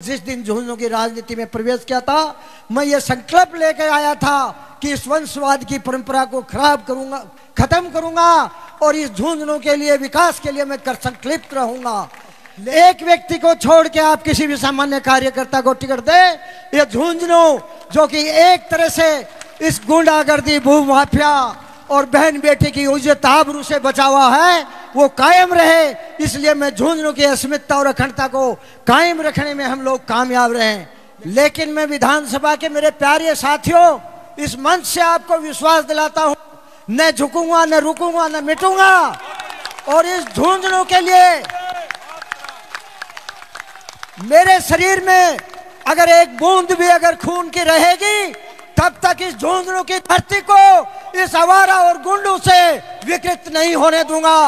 जिस दिन झुंझुनू की राजनीति में प्रवेश किया था, मैं ये संकल्प लेकर आया था कि इस वंशवाद की परंपरा को खत्म करूंगा और इस झुंझुनू के लिए, विकास के लिए मैं कर संकल्पित रहूंगा। एक व्यक्ति को छोड़ के आप किसी भी सामान्य कार्यकर्ता को टिकट दे, ये झुंझुनू जो कि एक तरह से इस गुंडागर्दी, भूमाफिया और बहन बेटी की इज्जत आबरू से बचा हुआ है, वो कायम रहे। इसलिए मैं झुंझुनू की अस्मिता और अखंडता को कायम रखने में हम लोग कामयाब रहे। लेकिन मैं विधानसभा के मेरे प्यारे साथियों, इस मंच से आपको विश्वास दिलाता हूं, न झुकूंगा, न रुकूंगा, न मिटूंगा। और इस झुंझुनू के लिए मेरे शरीर में अगर एक बूंद भी अगर खून की रहेगी, तब तक इस झुंझुनू की धरती को इस आवारा और गुंडों से विकृत नहीं होने दूंगा।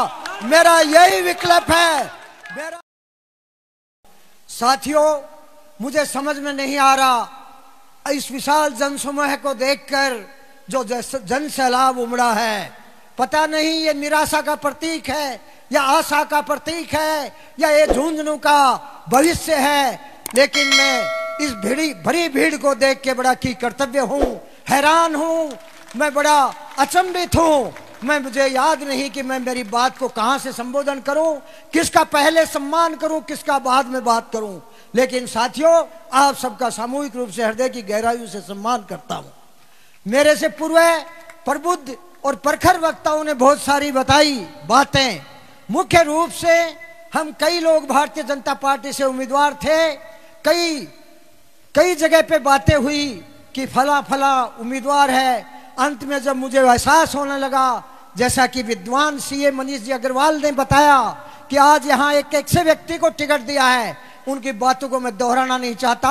मेरा यही विकल्प है। मेरा साथियों, मुझे समझ में नहीं आ रहा इस विशाल जनसमूह को देखकर जो जन सैलाब उमड़ा है, पता नहीं ये निराशा का प्रतीक है या आशा का प्रतीक है या ये झुंझुनू का भविष्य है। लेकिन मैं इस भरी भीड़ को देख के बड़ा की कर्तव्य हूँ, हैरान हूँ, मैं बड़ा अचंभित हूँ। मुझे याद नहीं कि मैं मेरी बात को कहाँ से संबोधन करूं, किसका पहले सम्मान करूं, किसका बाद में बात करूं। लेकिन साथियों, आप सबका सामूहिक रूप से हृदय की गहराइयों से सम्मान करता हूं। मेरे से पूर्व प्रबुद्ध और प्रखर वक्ताओं ने बहुत सारी बताई बातें। मुख्य रूप से हम कई लोग भारतीय जनता पार्टी से उम्मीदवार थे, कई जगह पे बातें हुई कि फला फला उम्मीदवार है। अंत में जब मुझे एहसास होने लगा, जैसा कि विद्वान सीए मनीष जी अग्रवाल ने बताया कि आज यहाँ एक ऐसे व्यक्ति को टिकट दिया है, उनकी बातों को मैं दोहराना नहीं चाहता।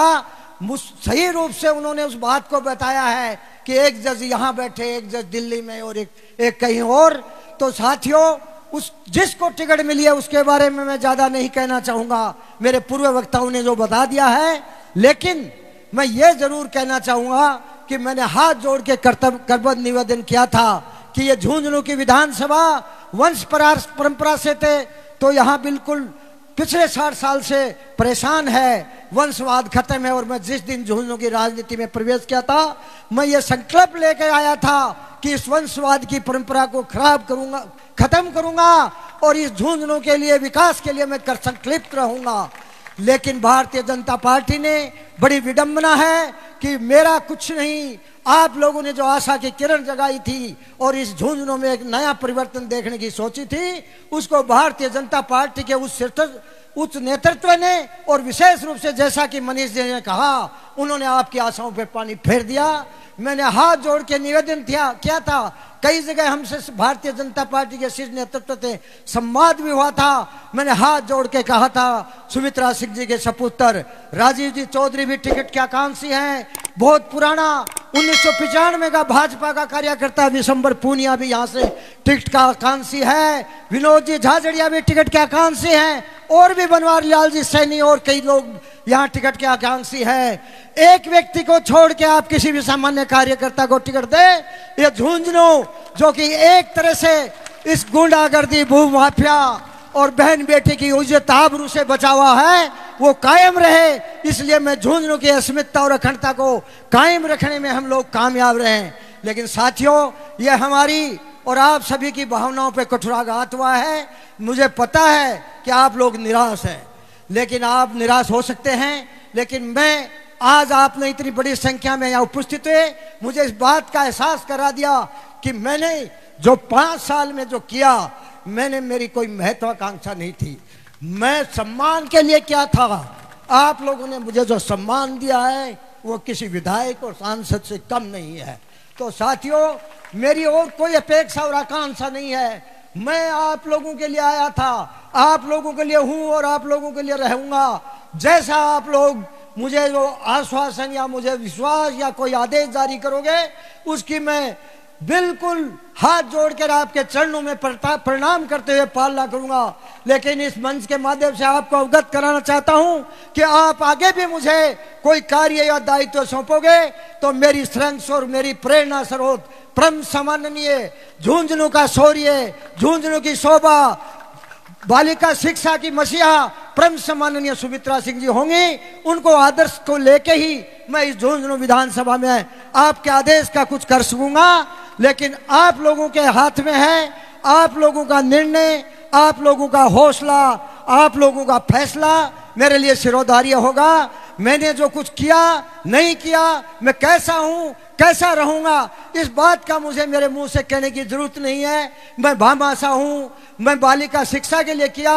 सही रूप से उन्होंने उस बात को बताया है कि एक जज यहाँ बैठे, एक जज दिल्ली में और एक कहीं और। तो साथियों, जिसको टिकट मिली है उसके बारे में मैं ज्यादा नहीं कहना चाहूंगा, मेरे पूर्व वक्ताओं ने जो बता दिया है। लेकिन मैं ये जरूर कहना चाहूंगा कि मैंने हाथ जोड़ के करबद्ध निवेदन किया था कि ये झुंझुनू की विधानसभा वंश परंपरा से थे, तो यहाँ बिल्कुल पिछले 60 साल से परेशान है, वंशवाद खत्म है। और मैं जिस दिन झुंझुनू की राजनीति में प्रवेश किया था, मैं ये संकल्प लेकर आया था कि इस वंशवाद की परंपरा को खत्म करूंगा और इस झुंझुनू के लिए, विकास के लिए मैं कर संकल्पित रहूंगा। लेकिन भारतीय जनता पार्टी ने, बड़ी विडंबना है कि मेरा कुछ नहीं, आप लोगों ने जो आशा की किरण जगाई थी और इस झुंझुनू में एक नया परिवर्तन देखने की सोची थी, उसको भारतीय जनता पार्टी के उच्च नेतृत्व ने, और विशेष रूप से जैसा कि मनीष जी ने कहा, उन्होंने आपकी आशाओं पे पानी फेर दिया। मैंने हाथ जोड़ के निवेदन किया था, कई जगह हमसे भारतीय जनता पार्टी के शीर्ष नेतृत्व से संवाद भी हुआ था। मैंने हाथ जोड़ के कहा था, सुमित्रा सिंह जी के सपुत्र राजीव जी चौधरी भी टिकट के आकांक्षी हैं। बहुत पुराना 1995 का भाजपा का कार्यकर्ता विशंबर पूनिया भी यहाँ से टिकट का आकांक्षी है। विनोद जी झाझड़िया भी टिकट के आकांक्षी हैं, और भी बनवारी लाल जी सैनी और कई लोग यहाँ टिकट के आकांक्षी है। एक व्यक्ति को छोड़ के आप किसी भी सामान्य कार्यकर्ता को टिकट दे, ये झुंझुनू जो कि एक तरह से इस गुंडागर्दी, भूमाफिया और बहन बेटी की इज्जत आबरू से बचा हुआ है, वो कायम रहे। इसलिए मैं झुंझुनू की अस्मिता और अखंडता को कायम रखने में हम लोग कामयाब रहे। लेकिन साथियों, ये हमारी और आप सभी की भावनाओं पे कुठाराघात हुआ है। मुझे पता है कि आप लोग निराश हैं, लेकिन आप निराश हो सकते हैं। लेकिन मैं आज आपने इतनी बड़ी संख्या में यहाँ उपस्थित हुए, मुझे इस बात का एहसास करा दिया कि मैंने जो 5 साल में जो किया, मेरी कोई महत्वाकांक्षा नहीं थी। मैं सम्मान के लिए क्या था, आप लोगों ने मुझे जो सम्मान दिया है वो किसी विधायक और सांसद से कम नहीं है। तो साथियों, मेरी और कोई अपेक्षा और आकांक्षा नहीं है। मैं आप लोगों के लिए आया था, आप लोगों के लिए हूं और आप लोगों के लिए रहूंगा। जैसा आप लोग मुझे जो आश्वासन या मुझे विश्वास या कोई आदेश जारी करोगे, उसकी मैं बिल्कुल हाथ जोड़कर आपके चरणों में प्रणाम करते हुए पालना करूंगा। लेकिन इस मंच के माध्यम से आपको अवगत कराना चाहता हूं कि आप आगे भी मुझे कोई कार्य या दायित्व सौंपोगे तो मेरी श्रंस और मेरी प्रेरणा स्रोत परम सम्माननीय झुंझुनू का शौर्य, झुंझुनू की शोभा, बालिका शिक्षा की मसीहा परम सम्माननीय सुमित्रा सिंह जी होंगी। उनको आदर्श को लेके ही मैं इस झुंझुनू विधानसभा में आपके आदेश का कुछ कर सकूंगा, लेकिन आप लोगों के हाथ में है, आप लोगों का निर्णय, आप लोगों का हौसला, आप लोगों का फैसला मेरे लिए सिरोधार्य होगा। मैंने जो कुछ किया नहीं किया, मैं कैसा हूं कैसा रहूंगा, इस बात का मुझे मेरे मुंह से कहने की जरूरत नहीं है। मैं भामाशा हूं, मैं बालिका शिक्षा के लिए किया,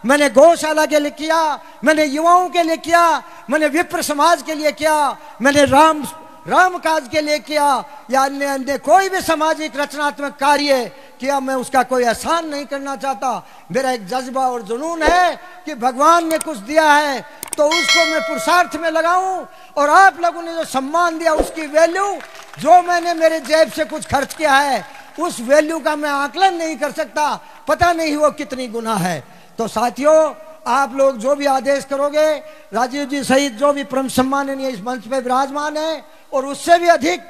मैंने गौशाला के लिए किया, मैंने युवाओं के लिए किया, मैंने विप्र समाज के लिए किया, मैंने राम काज के लिए किया, या अन्य अन्य कोई भी सामाजिक रचनात्मक कार्य किया, मैं उसका कोई एहसान नहीं करना चाहता। मेरा एक जज्बा और जुनून है कि भगवान ने कुछ दिया है तो उसको मैं पुरुषार्थ में लगाऊं, और आप लोगों ने जो सम्मान दिया उसकी वैल्यू, जो मैंने मेरे जेब से कुछ खर्च किया है उस वैल्यू का मैं आकलन नहीं कर सकता, पता नहीं वो कितनी गुना है। तो साथियों, आप लोग जो भी आदेश करोगे, राजीव जी सहित जो भी परम सम्माननीय इस मंच पे विराजमान है, और उससे भी अधिक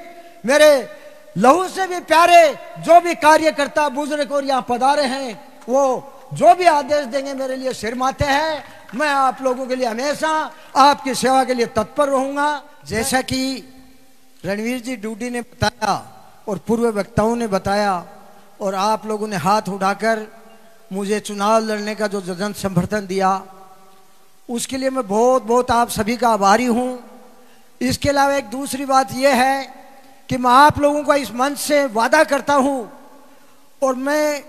मेरे लहू से भी प्यारे जो भी कार्यकर्ता बुजुर्ग और यहाँ पधारे हैं, वो जो भी आदेश देंगे मेरे लिए सिर माथे हैं। मैं आप लोगों के लिए हमेशा आपकी सेवा के लिए तत्पर रहूंगा। जैसा कि रणवीर जी डूडी ने बताया और पूर्व वक्ताओं ने बताया, और आप लोगों ने हाथ उठाकर मुझे चुनाव लड़ने का जो जन समर्थन दिया, उसके लिए मैं बहुत बहुत आप सभी का आभारी हूं। इसके अलावा एक दूसरी बात यह है कि मैं आप लोगों का इस मंच से वादा करता हूं, और मैं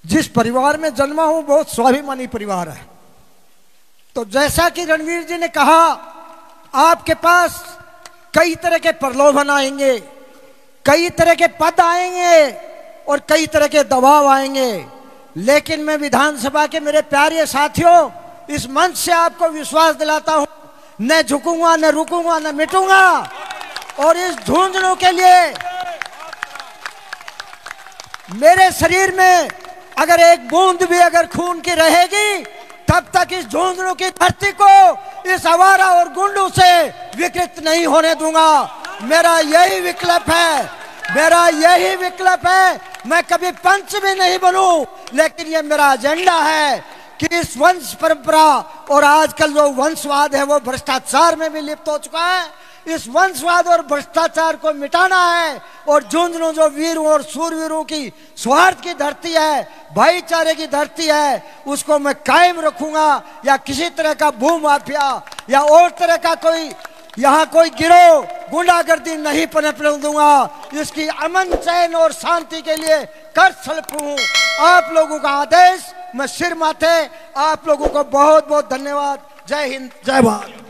जिस परिवार में जन्मा हूं बहुत स्वाभिमानी परिवार है। तो जैसा कि रणवीर जी ने कहा, आपके पास कई तरह के प्रलोभन आएंगे, कई तरह के पद आएंगे और कई तरह के दबाव आएंगे, लेकिन मैं विधानसभा के मेरे प्यारे साथियों इस मंच से आपको विश्वास दिलाता हूं, न झुकूंगा, न रुकूंगा, न मिटूंगा। और इस झुंझुनू के लिए मेरे शरीर में अगर एक बूंद भी अगर खून की रहेगी, तब तक इस झुंझुनू की धरती को इस आवारा और गुंडों से विकृत नहीं होने दूंगा। मेरा यही विकल्प है, मेरा यही विकल्प है। मैं कभी पंच भी नहीं बनूं, लेकिन ये मेरा एजेंडा है कि इस वंश परंपरा, और आजकल जो वंशवाद है वो भ्रष्टाचार में भी लिप्त हो चुका है, इस वंशवाद और भ्रष्टाचार को मिटाना है। और झुंझुनू जो वीरों और सूरवीरों की स्वार्थ की धरती है, भाईचारे की धरती है, उसको मैं कायम रखूंगा। या किसी तरह का भू माफिया या और तरह का कोई यहाँ कोई गिरोह गुंडागर्दी नहीं पनपने दूंगा। इसकी अमन चैन और शांति के लिए कर सल्पूं। आप लोगों का आदेश मैं सिर माथे। आप लोगों को बहुत बहुत धन्यवाद। जय हिंद, जय भारत।